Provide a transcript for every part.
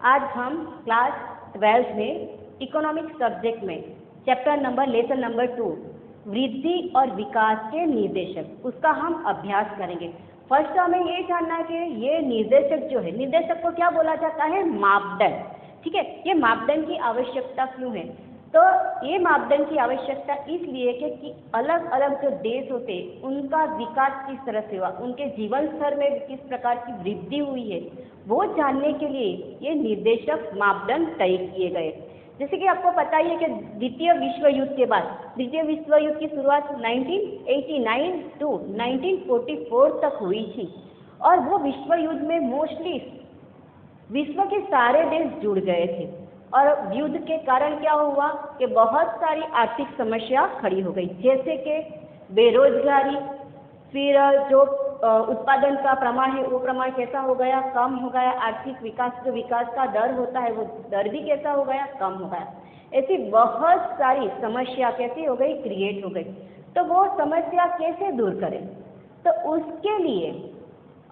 आज हम क्लास 12 में इकोनॉमिक्स सब्जेक्ट में लेसन नंबर 2 वृद्धि और विकास के निर्देशक, उसका हम अभ्यास करेंगे। फर्स्ट हमें ये जानना है कि ये निर्देशक जो है, निर्देशक को क्या बोला जाता है? मापदंड। ठीक है, ये मापदंड की आवश्यकता क्यों है? तो ये मापदंड की आवश्यकता इसलिए कि अलग अलग जो देश होते हैं उनका विकास किस तरह से हुआ, उनके जीवन स्तर में किस प्रकार की वृद्धि हुई है, वो जानने के लिए ये निर्देशक मापदंड तय किए गए। जैसे कि आपको पता ही है कि द्वितीय विश्व युद्ध के बाद, द्वितीय विश्व युद्ध की शुरुआत 1989 टू 1944 तक हुई थी और वो विश्व युद्ध में मोस्टली विश्व के सारे देश जुड़ गए थे और युद्ध के कारण क्या हुआ कि बहुत सारी आर्थिक समस्या खड़ी हो गई, जैसे कि बेरोजगारी, फिर जो उत्पादन का प्रमाण है वो प्रमाण कैसा हो गया? कम हो गया। आर्थिक विकास, जो विकास का दर होता है वो दर भी कैसा हो गया? कम हो गया। ऐसी बहुत सारी समस्या कैसी हो गई? क्रिएट हो गई। तो वो समस्या कैसे दूर करें? तो उसके लिए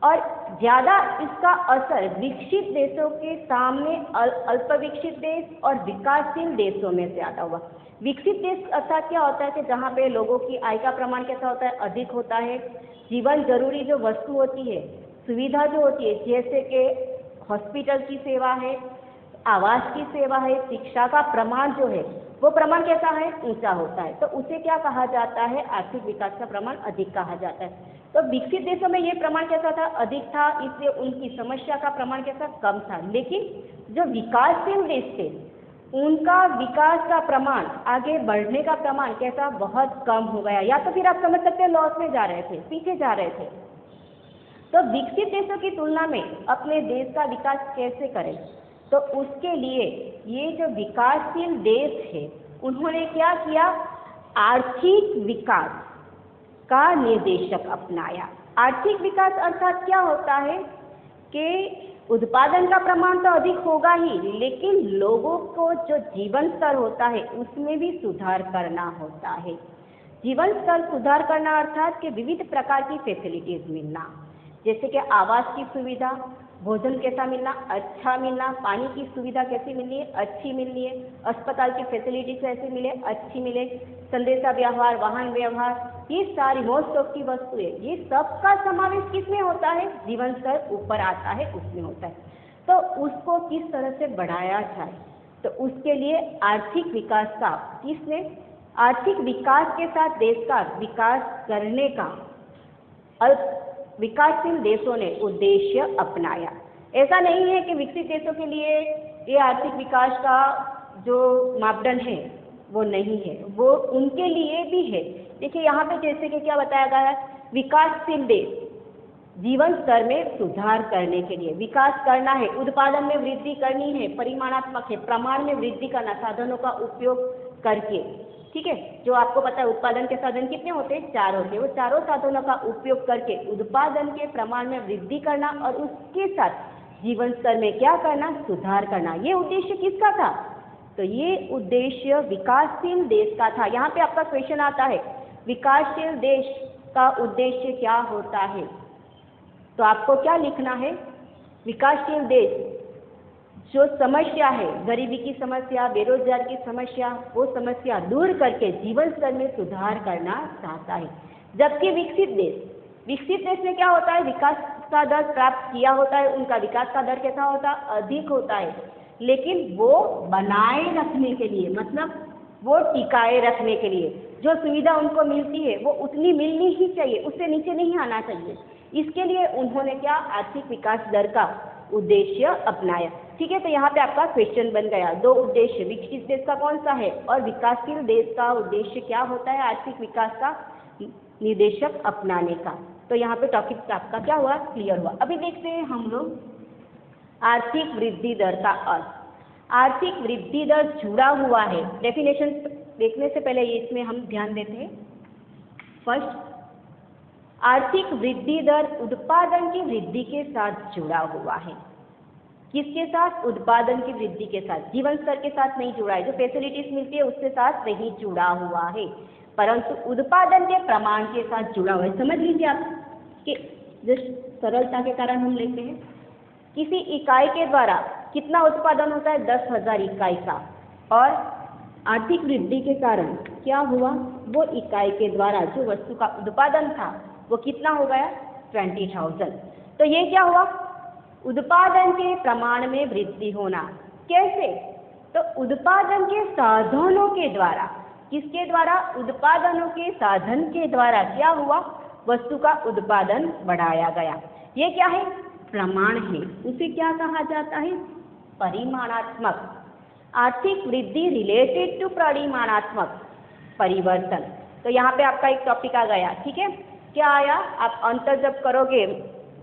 और ज़्यादा इसका असर विकसित देशों के सामने अल्प विकसित देश और विकासशील देशों में ज़्यादा हुआ। विकसित देश अर्थात क्या होता है कि जहाँ पे लोगों की आय का प्रमाण कैसा होता है? अधिक होता है। जीवन जरूरी जो वस्तु होती है, सुविधा जो होती है, जैसे कि हॉस्पिटल की सेवा है, आवास की सेवा है, शिक्षा का प्रमाण जो है वो प्रमाण कैसा है? ऊंचा होता है। तो उसे क्या कहा जाता है? आर्थिक विकास का प्रमाण अधिक कहा जाता है। तो विकसित देशों में ये प्रमाण कैसा था? अधिक था, इसलिए उनकी समस्या का प्रमाण कैसा? कम था। लेकिन जो विकासशील देश थे उनका विकास का प्रमाण, आगे बढ़ने का प्रमाण कैसा? बहुत कम हो गया, या तो फिर आप समझ सकते हैं लॉस में जा रहे थे, पीछे जा रहे थे। तो विकसित देशों की तुलना में अपने देश का विकास कैसे करें? तो उसके लिए ये जो विकासशील देश है उन्होंने क्या किया? आर्थिक विकास का निर्देशक अपनाया। आर्थिक विकास अर्थात क्या होता है कि उत्पादन का प्रमाण तो अधिक होगा ही, लेकिन लोगों को जो जीवन स्तर होता है उसमें भी सुधार करना होता है। जीवन स्तर सुधार करना अर्थात कि विविध प्रकार की फैसिलिटीज मिलना, जैसे कि आवास की सुविधा, भोजन कैसा मिलना? अच्छा मिलना। पानी की सुविधा कैसी मिलनी है? अच्छी मिलनी है। अस्पताल की फैसिलिटी कैसे मिले? अच्छी मिले। संदेशा व्यवहार, वाहन व्यवहार, ये सारी मोस्ट ऑफ की वस्तुएं, ये सबका समावेश किसमें होता है? जीवन स्तर ऊपर आता है उसमें होता है। तो उसको किस तरह से बढ़ाया जाए? तो उसके लिए आर्थिक विकास का, किसने? आर्थिक विकास के साथ देश का विकास करने का विकासशील देशों ने उद्देश्य अपनाया। ऐसा नहीं है कि विकसित देशों के लिए ये आर्थिक विकास का जो मापदंड है वो नहीं है, वो उनके लिए भी है। देखिए यहाँ पे जैसे कि क्या बताया गया है? विकासशील देश जीवन स्तर में सुधार करने के लिए विकास करना है, उत्पादन में वृद्धि करनी है, परिमाणात्मक है, प्रमाण में वृद्धि करना, साधनों का उपयोग करके। ठीक है, जो आपको पता है उत्पादन के साधन कितने होते हैं? 4 होते हैं। वो चारों साधनों का उपयोग करके उत्पादन के प्रमाण में वृद्धि करना और उसके साथ जीवन स्तर में क्या करना? सुधार करना। ये उद्देश्य किसका था? तो ये उद्देश्य विकासशील देश का था। यहाँ पे आपका क्वेश्चन आता है, विकासशील देश का उद्देश्य क्या होता है? तो आपको क्या लिखना है? विकासशील देश जो समस्या है, गरीबी की समस्या, बेरोजगार की समस्या, वो समस्या दूर करके जीवन स्तर में सुधार करना चाहता है। जबकि विकसित देश में क्या होता है? विकास का दर प्राप्त किया होता है, उनका विकास का दर कैसा होता है? अधिक होता है, लेकिन वो बनाए रखने के लिए, मतलब वो टिकाए रखने के लिए जो सुविधा उनको मिलती है वो उतनी मिलनी ही चाहिए, उससे नीचे नहीं आना चाहिए। इसके लिए उन्होंने क्या? आर्थिक विकास दर का उद्देश्य अपनाया। ठीक है, तो यहाँ पे आपका क्वेश्चन बन गया। 2 उद्देश्य, विकसित देश का कौन सा है और विकासशील देश का उद्देश्य क्या होता है? आर्थिक विकास का निर्देशक अपनाने का। तो यहाँ पे टॉपिक आपका क्या हुआ? क्लियर हुआ। अभी देखते हैं हम लोग आर्थिक वृद्धि दर का अर्थ। आर्थिक वृद्धि दर जुड़ा हुआ है, डेफिनेशन देखने से पहले इसमें हम ध्यान देते हैं। फर्स्ट, आर्थिक वृद्धि दर उत्पादन की वृद्धि के साथ जुड़ा हुआ है। किसके साथ? उत्पादन की वृद्धि के साथ, जीवन स्तर के साथ नहीं जुड़ा है। जो फैसिलिटीज मिलती है उसके साथ नहीं जुड़ा हुआ है, परंतु उत्पादन के प्रमाण के साथ जुड़ा हुआ है। समझ लीजिए आप कि जिस सरलता के कारण हम लेते हैं, किसी इकाई के द्वारा कितना उत्पादन होता है? 10,000 इकाई का। और आर्थिक वृद्धि के कारण क्या हुआ? वो इकाई के द्वारा जो वस्तु का उत्पादन था वो कितना हो गया? 20,000। तो ये क्या हुआ? उत्पादन के प्रमाण में वृद्धि होना। कैसे? तो उत्पादन के साधनों के द्वारा। किसके द्वारा? उत्पादनों के साधन के द्वारा क्या हुआ? वस्तु का उत्पादन बढ़ाया गया। ये क्या है? प्रमाण है। उसे क्या कहा जाता है? परिमाणात्मक। आर्थिक वृद्धि रिलेटेड टू परिमाणात्मक परिवर्तन। तो यहाँ पे आपका एक टॉपिक आ गया, ठीक है? क्या आया? आप अंतर जब करोगे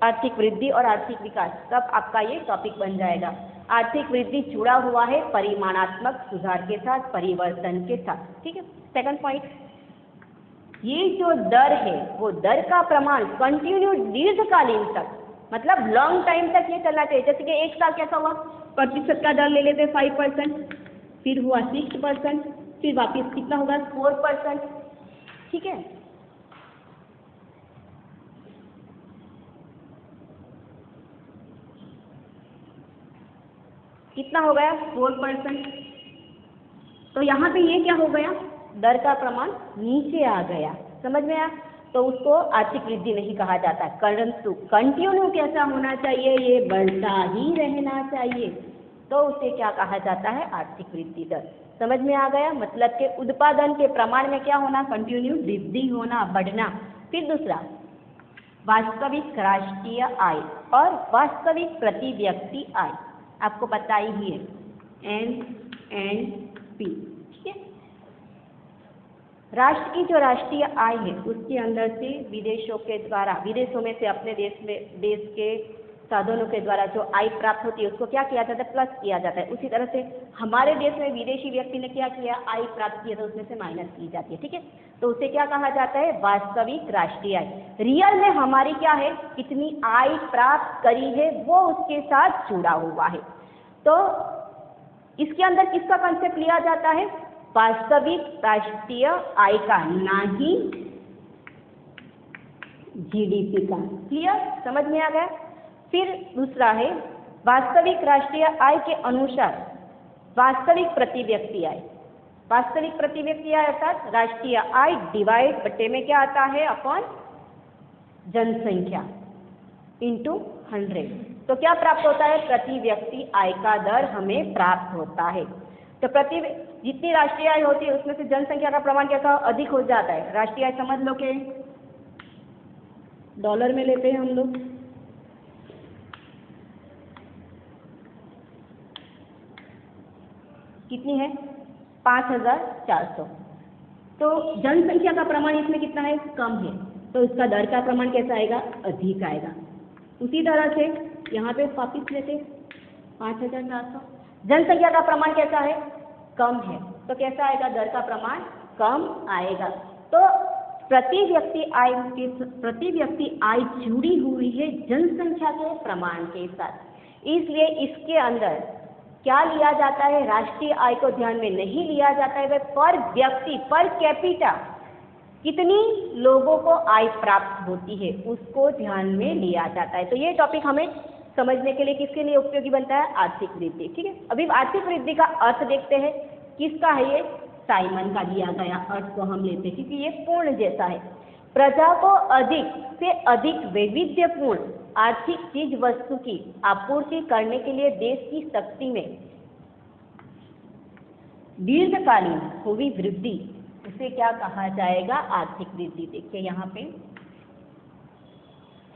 आर्थिक वृद्धि और आर्थिक विकास, तब आपका ये टॉपिक बन जाएगा। आर्थिक वृद्धि जुड़ा हुआ है परिमाणात्मक सुधार के साथ, परिवर्तन के साथ, ठीक है? सेकंड पॉइंट, ये जो दर है वो दर का प्रमाण कंटिन्यू दीर्घकालीन तक, मतलब लॉन्ग टाइम तक ये चलना चाहिए। जैसे कि एक साल कैसा हुआ? प्रतिशत का दर ले लेते 5%, फिर हुआ 6%, फिर वापिस कितना होगा? 4%, ठीक है? कितना हो गया? 4%। तो यहाँ पे ये क्या हो गया? दर का प्रमाण नीचे आ गया। समझ में आया? तो उसको आर्थिक वृद्धि नहीं कहा जाता, परंतु कंटिन्यू कैसा होना चाहिए? ये बढ़ता ही रहना चाहिए। तो उसे क्या कहा जाता है? आर्थिक वृद्धि दर। समझ में आ गया? मतलब के उत्पादन के प्रमाण में क्या होना? कंटिन्यू वृद्धि होना, बढ़ना। फिर दूसरा, वास्तविक राष्ट्रीय आय और वास्तविक प्रति व्यक्ति आय, आपको पता ही है, NNP, ठीक है? राष्ट्र की जो राष्ट्रीय आय है उसके अंदर से विदेशों में से अपने देश के साधनों के द्वारा जो आय प्राप्त होती है उसको क्या किया जाता है? प्लस किया जाता है। उसी तरह से हमारे देश में विदेशी व्यक्ति ने क्या किया? आय प्राप्त किया तो उसमें से माइनस की जाती है, ठीक है? तो उसे क्या कहा जाता है? वास्तविक राष्ट्रीय आय। रियल में हमारी क्या है? कितनी आय प्राप्त करी है वो उसके साथ जुड़ा हुआ है। तो इसके अंदर किसका कंसेप्ट लिया जाता है? वास्तविक राष्ट्रीय आय का, ना ही GDP का। क्लियर? समझ में आ गया? फिर दूसरा है वास्तविक राष्ट्रीय आय के अनुसार वास्तविक प्रति व्यक्ति आय। वास्तविक प्रति व्यक्ति आय अर्थात राष्ट्रीय आय डिवाइड बटे में क्या आता है? अपॉन जनसंख्या इंटू 100। तो क्या प्राप्त होता है? प्रति व्यक्ति आय का दर हमें प्राप्त होता है। तो जितनी राष्ट्रीय आय होती है उसमें से जनसंख्या का प्रमाण कैसा? अधिक हो जाता है। राष्ट्रीय आय समझ लो कि डॉलर में लेते हैं हम लोग, कितनी है? 5,400। तो जनसंख्या का प्रमाण इसमें कितना है? कम है। तो इसका दर का प्रमाण कैसा आएगा? अधिक आएगा। उसी तरह से यहाँ पे वापिस लेते 5,400। जनसंख्या का प्रमाण कैसा है? कम है। तो कैसा आएगा? दर का प्रमाण कम आएगा। तो प्रति व्यक्ति आय जुड़ी हुई है जनसंख्या के प्रमाण के साथ। इसलिए इसके अंदर क्या लिया जाता है? राष्ट्रीय आय को ध्यान में नहीं लिया जाता है, वह पर व्यक्ति, पर कैपिटा कितनी लोगों को आय प्राप्त होती है उसको ध्यान में लिया जाता है। तो ये टॉपिक हमें समझने के लिए किसके लिए उपयोगी बनता है? आर्थिक वृद्धि, ठीक है? अभी आर्थिक वृद्धि का अर्थ देखते हैं। किसका है ये? साइमन का दिया गया अर्थ को हम लेते हैं क्योंकि ये पूर्ण जैसा है। प्रजा को अधिक से अधिक वैविध्यपूर्ण आर्थिक चीज वस्तु की आपूर्ति करने के लिए देश की शक्ति में दीर्घकालीन हुई वृद्धि, उसे क्या कहा जाएगा? आर्थिक वृद्धि। देखिए यहाँ पे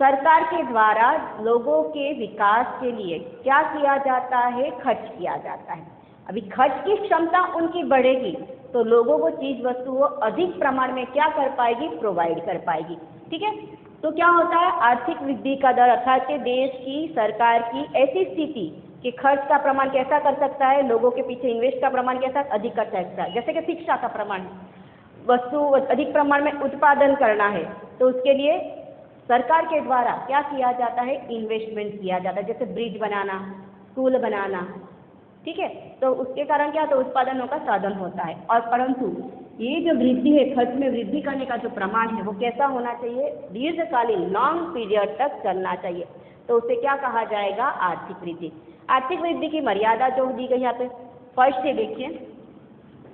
सरकार के द्वारा लोगों के विकास के लिए क्या किया जाता है? खर्च किया जाता है। अभी खर्च की क्षमता उनकी बढ़ेगी तो लोगों को चीज वस्तु वो अधिक प्रमाण में क्या कर पाएगी? प्रोवाइड कर पाएगी, ठीक है? तो क्या होता है? आर्थिक वृद्धि का दर अर्थात के देश की सरकार की ऐसी स्थिति कि खर्च का प्रमाण कैसा कर सकता है? लोगों के पीछे इन्वेस्ट का प्रमाण कैसा अधिक कर सकता है? जैसे कि शिक्षा का प्रमाण, वस्तु अधिक प्रमाण में उत्पादन करना है तो उसके लिए सरकार के द्वारा क्या किया जाता है? इन्वेस्टमेंट किया जाता है। जैसे ब्रिज बनाना, स्कूल बनाना, ठीक है? तो उसके कारण क्या? तो उत्पादनों का साधन होता है। और परंतु ये जो वृद्धि है, खर्च में वृद्धि करने का जो प्रमाण है वो कैसा होना चाहिए? दीर्घकालीन, लॉन्ग पीरियड तक चलना चाहिए। तो उसे क्या कहा जाएगा? आर्थिक वृद्धि। आर्थिक वृद्धि की मर्यादा जो दी गई यहाँ पे फर्स्ट से देखिए,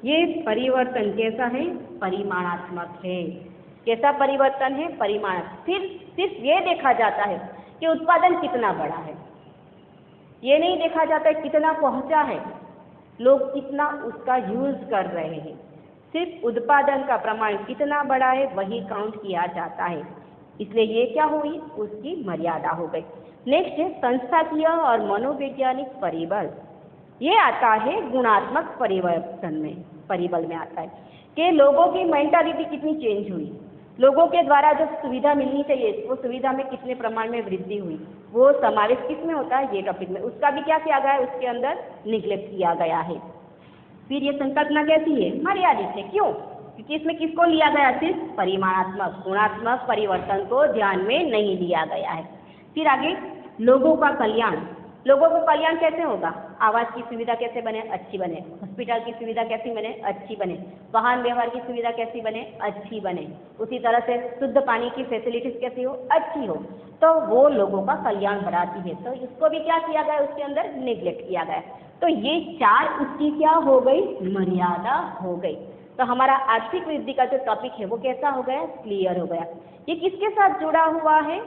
ये परिवर्तन कैसा है, परिमाणात्मक है। कैसा परिवर्तन है, परिमाण। फिर सिर्फ ये देखा जाता है कि उत्पादन कितना बड़ा है, ये नहीं देखा जाता है कितना पहुंचा है, लोग कितना उसका यूज कर रहे हैं। सिर्फ उत्पादन का प्रमाण कितना बड़ा है वही काउंट किया जाता है, इसलिए ये क्या हुई, उसकी मर्यादा हो गई। नेक्स्ट है संस्थाकीय और मनोवैज्ञानिक परिबल। ये आता है गुणात्मक परिवर्तन में, परिबल में आता है कि लोगों की मेंटालिटी कितनी चेंज हुई, लोगों के द्वारा जो सुविधा मिलनी चाहिए वो सुविधा में कितने प्रमाण में वृद्धि हुई, वो समावेश किस में होता है, ये टॉपिक में। उसका भी क्या किया गया है, उसके अंदर निग्लेक्ट किया गया है। फिर ये संकल्पना कैसी है, मर्यादित है। क्यों, क्योंकि इसमें किसको लिया गया, सिर्फ परिमाणात्मक गुणात्मक परिवर्तन को ध्यान में नहीं लिया गया है। फिर आगे लोगों का कल्याण। लोगों को कल्याण कैसे होगा, आवास की सुविधा कैसे बने, अच्छी बने, हॉस्पिटल की सुविधा कैसी बने, अच्छी बने, वाहन व्यवहार की सुविधा कैसी बने, अच्छी बने, उसी तरह से शुद्ध पानी की फैसिलिटीज कैसी हो, अच्छी हो, तो वो लोगों का कल्याण बढ़ाती है। तो इसको भी क्या किया गया, उसके अंदर निग्लेक्ट किया गया। तो ये चार उसकी क्या हो गई, मर्यादा हो गई। तो हमारा आर्थिक वृद्धि का जो टॉपिक है वो कैसा हो गया, क्लियर हो गया। ये किसके साथ जुड़ा हुआ है,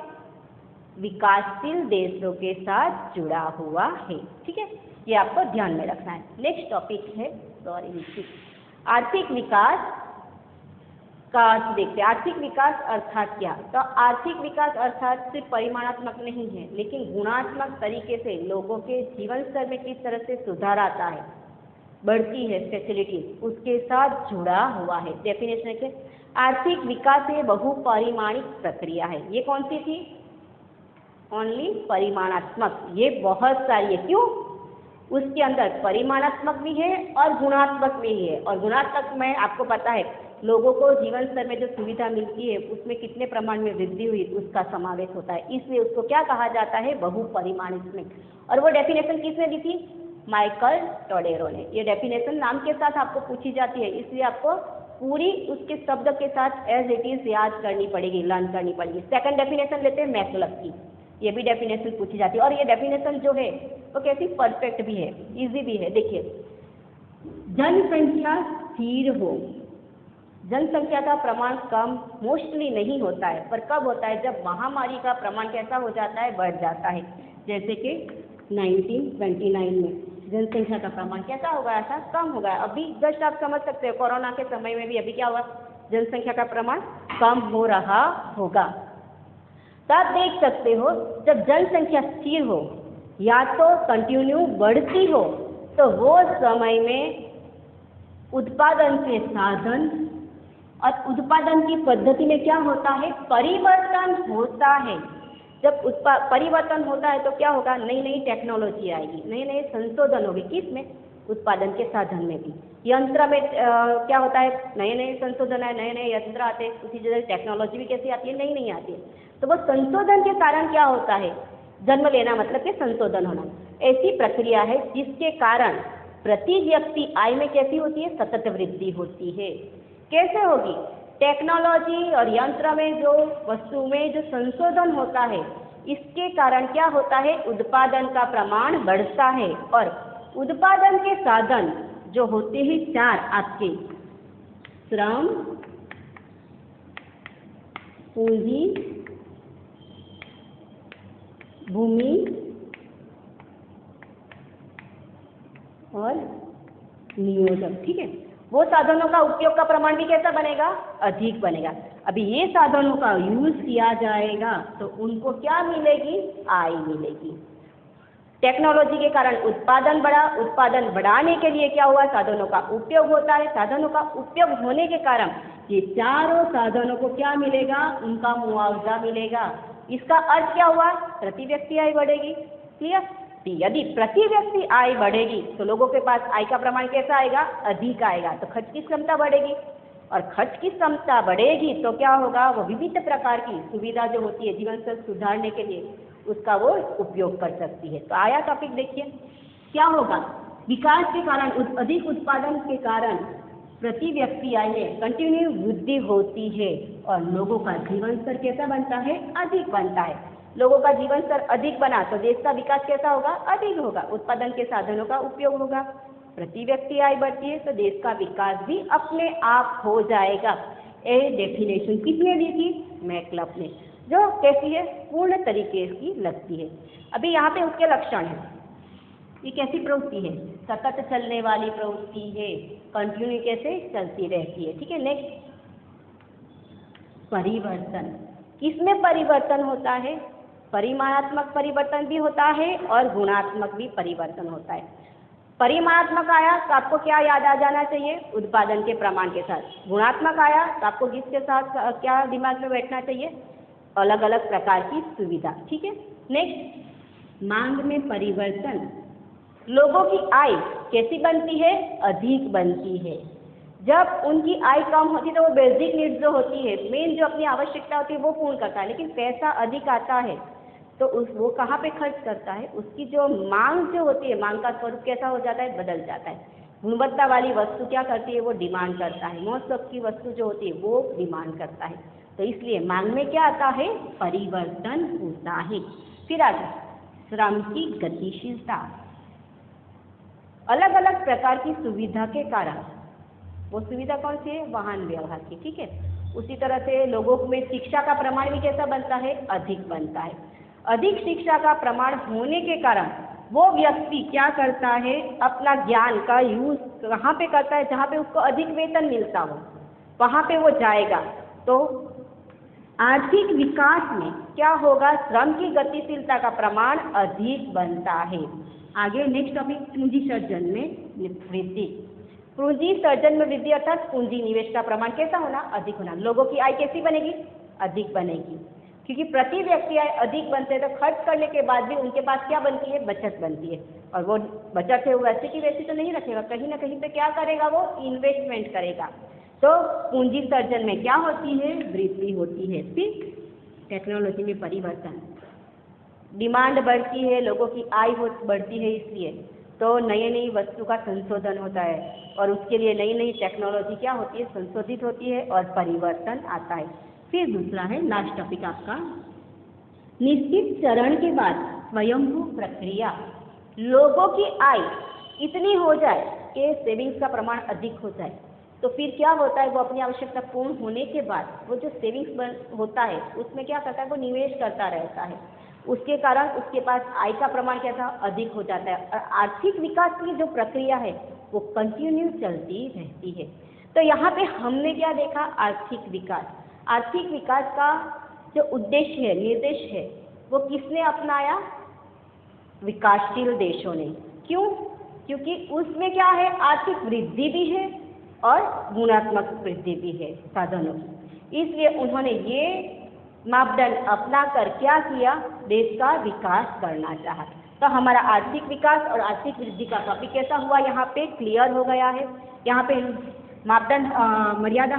विकासशील देशों के साथ जुड़ा हुआ है। ठीक है, ये आपको ध्यान में रखना है। नेक्स्ट टॉपिक है आर्थिक विकास का अर्थ देखते हैं। आर्थिक विकास अर्थात क्या, तो आर्थिक विकास अर्थात सिर्फ परिमाणात्मक नहीं है, लेकिन गुणात्मक तरीके से लोगों के जीवन स्तर में किस तरह से सुधार आता है, बढ़ती है फैसिलिटीज, उसके साथ जुड़ा हुआ है। डेफिनेशन है आर्थिक विकास ये बहुपरिमाणिक प्रक्रिया है। ये कौन सी थी, ओनली परिमाणात्मक, ये बहुत सारी है। क्यों, उसके अंदर परिमाणात्मक भी है और गुणात्मक भी है। और गुणात्मक में आपको पता है लोगों को जीवन स्तर में जो सुविधा मिलती है उसमें कितने प्रमाण में वृद्धि हुई उसका समावेश होता है, इसलिए उसको क्या कहा जाता है, बहुपरिमाणिक। और वो डेफिनेशन किसने दी थी, माइकल टोडेरो ने। ये डेफिनेशन नाम के साथ आपको पूछी जाती है, इसलिए आपको पूरी उसके शब्द के साथ एज इट इज याद करनी पड़ेगी, लर्न करनी पड़ेगी। सेकंड डेफिनेशन लेते हैं मैक्सवेल की, ये भी डेफिनेशन पूछी जाती है। और ये डेफिनेशन जो है वो कैसी, परफेक्ट भी है, इजी भी है। देखिए, जनसंख्या स्थिर हो, जनसंख्या का प्रमाण कम मोस्टली नहीं होता है, पर कब होता है, जब महामारी का प्रमाण कैसा हो जाता है, बढ़ जाता है। जैसे कि 1929 में जनसंख्या का प्रमाण कैसा हो गया था, कम हो गया। अभी जस्ट आप समझ सकते हो कोरोना के समय में भी अभी क्या हुआ, जनसंख्या का प्रमाण कम हो रहा होगा। तो आप देख सकते हो जब जनसंख्या स्थिर हो या तो कंटिन्यू बढ़ती हो, तो वो समय में उत्पादन के साधन और उत्पादन की पद्धति में क्या होता है, परिवर्तन होता है। जब परिवर्तन होता है तो क्या होगा, नई नई टेक्नोलॉजी आएगी, नए नए संशोधन होगी, किसमें, उत्पादन के साधन में भी। यंत्र में क्या होता है, नए नए संशोधन है, नए नए यंत्र आते हैं, उसी जगह टेक्नोलॉजी भी कैसी आती है, नई नई आती है। तो वो संशोधन के कारण क्या होता है, जन्म लेना मतलब कि संशोधन होना। ऐसी प्रक्रिया है जिसके कारण प्रति व्यक्ति आय में कैसी होती है, सतत वृद्धि होती है। कैसे होगी, टेक्नोलॉजी और यंत्र में जो वस्तु में जो संशोधन होता है, इसके कारण क्या होता है, उत्पादन का प्रमाण बढ़ता है। और उत्पादन के साधन जो होते हैं चार आपके, श्रम, पूंजी, भूमि और नियोजन। ठीक है, वो साधनों का उपयोग का प्रमाण भी कैसा बनेगा, अधिक बनेगा। अभी ये साधनों का यूज किया जाएगा तो उनको क्या मिलेगी, आय मिलेगी। टेक्नोलॉजी के कारण उत्पादन बढ़ा, उत्पादन बढ़ाने के लिए क्या हुआ, साधनों का उपयोग होता है। साधनों का उपयोग होने के कारण ये चारों साधनों को क्या मिलेगा, उनका मुआवजा मिलेगा। इसका अर्थ क्या हुआ, प्रति व्यक्ति आय बढ़ेगी। क्लियर, यदि प्रति व्यक्ति आय बढ़ेगी तो लोगों के पास आय का प्रमाण कैसा आएगा, अधिक आएगा, तो खर्च की क्षमता बढ़ेगी। और खर्च की क्षमता बढ़ेगी तो क्या होगा, वो विविध प्रकार की सुविधा जो होती है जीवन स्तर सुधारने के लिए उसका वो उपयोग कर सकती है। तो आया टॉपिक देखिए, क्या होगा, विकास के कारण, अधिक उत्पादन के कारण प्रति व्यक्ति आय में कंटिन्यू वृद्धि होती है और लोगों का जीवन स्तर कैसा बनता है, अधिक बनता है। लोगों का जीवन स्तर अधिक बना तो देश का विकास कैसा होगा, अधिक होगा। उत्पादन के साधनों का उपयोग होगा, प्रति व्यक्ति आय बढ़ती है तो देश का विकास भी अपने आप हो जाएगा। ये डेफिनेशन किसने दी थी, मैक्लफ ने, जो कैसी है, पूर्ण तरीके की लगती है। अभी यहाँ पे उसके लक्षण हैं। ये कैसी प्रवृत्ति है, सतत चलने वाली प्रवृत्ति है, कंटिन्यू कैसे चलती रहती है। ठीक है, नेक्स्ट परिवर्तन। किसमें परिवर्तन होता है, परिमाणात्मक परिवर्तन भी होता है और गुणात्मक भी परिवर्तन होता है। परिमाणात्मक आया तो आपको क्या याद आ जाना चाहिए, उत्पादन के प्रमाण के साथ। गुणात्मक आया तो आपको किसके साथ क्या दिमाग में बैठना चाहिए, अलग अलग प्रकार की सुविधा। ठीक है, नेक्स्ट मांग में परिवर्तन। लोगों की आय कैसी बनती है, अधिक बनती है। जब उनकी आय कम होती है तो वो बेसिक नीड्स जो होती है, मेन जो अपनी आवश्यकता होती है वो पूर्ण करता है, लेकिन पैसा अधिक आता है तो वो कहाँ पे खर्च करता है, उसकी जो मांग जो होती है, मांग का स्वरूप कैसा हो जाता है, बदल जाता है। गुणवत्ता वाली वस्तु क्या करती है, वो डिमांड करता है, मोस्ट ऑफ की वस्तु जो होती है वो डिमांड करता है। तो इसलिए मांग में क्या आता है, परिवर्तन होता है। फिर आगे श्रम की गतिशीलता। अलग अलग प्रकार की सुविधा के कारण, वो सुविधा कौन सी है, वाहन व्यवहार की। ठीक है, उसी तरह से लोगों में शिक्षा का प्रमाण भी कैसा बनता है, अधिक बनता है। अधिक शिक्षा का प्रमाण होने के कारण वो व्यक्ति क्या करता है, अपना ज्ञान का यूज कहाँ पे करता है, जहाँ पे उसको अधिक वेतन मिलता हो वहाँ पे वो जाएगा। तो आर्थिक विकास में क्या होगा, श्रम की गतिशीलता का प्रमाण अधिक बनता है। आगे नेक्स्ट टॉपिक पूंजी सर्जन में वृद्धि। पूंजी सर्जन में वृद्धि अर्थात पूंजी निवेश का प्रमाण कैसा होना, अधिक होना। लोगों की आय कैसी बनेगी, अधिक बनेगी, क्योंकि प्रति व्यक्ति आय अधिक बनते हैं तो खर्च करने के बाद भी उनके पास क्या बनती है, बचत बनती है। और वो बचत है वो वैसे की वैसी तो नहीं रखेगा, कहीं ना कहीं पे क्या करेगा, वो इन्वेस्टमेंट करेगा। तो पूंजी सर्जन में क्या होती है, वृद्धि होती है। फिर टेक्नोलॉजी में परिवर्तन। डिमांड बढ़ती है, लोगों की आय बढ़ती है, इसलिए तो नई नई वस्तु का संशोधन होता है और उसके लिए नई नई टेक्नोलॉजी क्या होती है, संशोधित होती है और परिवर्तन आता है। फिर दूसरा है लास्ट टॉपिक आपका, निश्चित चरण के बाद स्वयंभू प्रक्रिया। लोगों की आय इतनी हो जाए कि सेविंग्स का प्रमाण अधिक हो जाए तो फिर क्या होता है, वो अपनी आवश्यकता पूर्ण होने के बाद वो जो सेविंग्स होता है उसमें क्या करता है, वो निवेश करता रहता है। उसके कारण उसके पास आय का प्रमाण कैसा, अधिक हो जाता है। और आर्थिक विकास की जो प्रक्रिया है वो कंटिन्यू चलती रहती है। तो यहाँ पे हमने क्या देखा, आर्थिक विकास। आर्थिक विकास का जो उद्देश्य है, निर्देश है, वो किसने अपनाया, विकासशील देशों ने। क्यों, क्योंकि उसमें क्या है, आर्थिक वृद्धि भी है और गुणात्मक वृद्धि भी है साधनों की। इसलिए उन्होंने ये मापदंड अपना कर क्या किया, देश का विकास करना चाहा। तो हमारा आर्थिक विकास और आर्थिक वृद्धि का टॉपिक कैसा हुआ, यहाँ पे क्लियर हो गया है। यहाँ पे मापदंड मर्यादा